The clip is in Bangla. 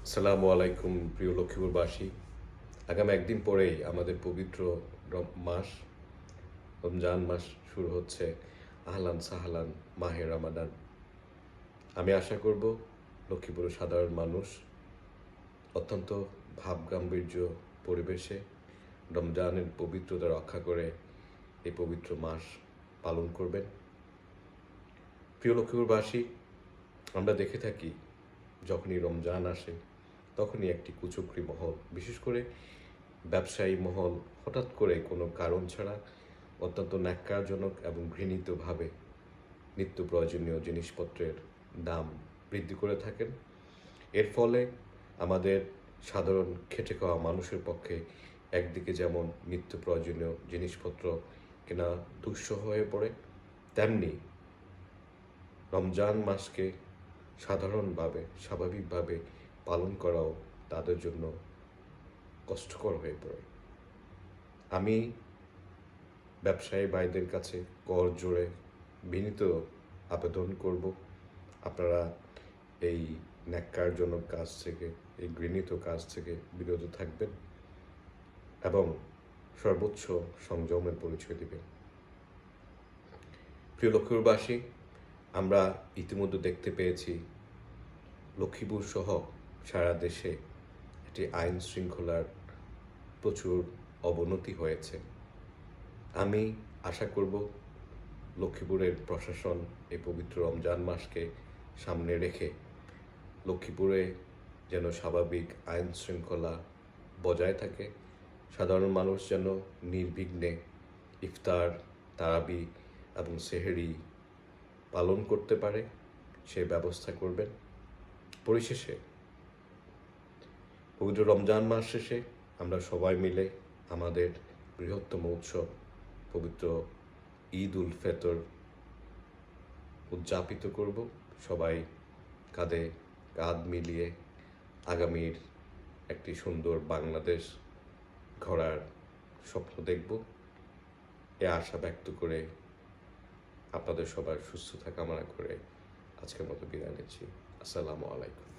আসসালামু আলাইকুম প্রিয় লক্ষ্মীপুরবাসী। আগামী একদিন পরেই আমাদের পবিত্র মাস রমজান মাস শুরু হচ্ছে। আহলান সাহলান মাহে রমাদান। আমি আশা করব লক্ষ্মীপুরের সাধারণ মানুষ অত্যন্ত ভাবগাম্ভীর্য পরিবেশে রমজানের পবিত্রতা রক্ষা করে এই পবিত্র মাস পালন করবেন। প্রিয় লক্ষ্মীপুরবাসী, আমরা দেখে থাকি যখনই রমজান আসে তখনই একটি কুচক্রী মহল, বিশেষ করে ব্যবসায়ী মহল, হঠাৎ করে কোনো কারণ ছাড়া অত্যন্ত ন্যাক্কারজনক এবং ঘৃণিতভাবে নিত্য প্রয়োজনীয় জিনিসপত্রের দাম বৃদ্ধি করে থাকেন। এর ফলে আমাদের সাধারণ খেটে খাওয়া মানুষের পক্ষে একদিকে যেমন নিত্য প্রয়োজনীয় জিনিসপত্র কেনা দুঃসহ হয়ে পড়ে, তেমনি রমজান মাসকে সাধারণভাবে স্বাভাবিকভাবে পালন করাও তাদের জন্য কষ্টকর হয়ে পড়ে। আমি ব্যবসায়ী ভাইদের কাছে কর জোড়ে বিনীত আবেদন করব, আপনারা এই ন্যাক্কারজনক কাজ থেকে, এই ঘৃণিত কাজ থেকে বিরত থাকবেন এবং সর্বোচ্চ সংযমের পরিচয় দিবেন। প্রিয় লক্ষ্মীপুরবাসী, আমরা ইতিমধ্যে দেখতে পেয়েছি লক্ষ্মীপুর সহ সারা দেশে একটি আইন শৃঙ্খলার প্রচুর অবনতি হয়েছে। আমি আশা করব লক্ষ্মীপুরের প্রশাসন এই পবিত্র রমজান মাসকে সামনে রেখে লক্ষ্মীপুরে যেন স্বাভাবিক আইন শৃঙ্খলা বজায় থাকে, সাধারণ মানুষ যেন নির্বিঘ্নে ইফতার, তারাবি এবং সেহরি পালন করতে পারে, সে ব্যবস্থা করবেন। পরিশেষে পবিত্র রমজান মাস শেষে আমরা সবাই মিলে আমাদের বৃহত্তম উৎসব পবিত্র ঈদ উল ফিতর উদযাপিত করব। সবাই কাঁধে কাঁধ মিলিয়ে আগামীর একটি সুন্দর বাংলাদেশ গড়ার স্বপ্ন দেখব, এ আশা ব্যক্ত করে আপনাদের সবার সুস্থতা কামনা করে আজকের মতো বিদায় নিচ্ছি। আসসালামু আলাইকুম।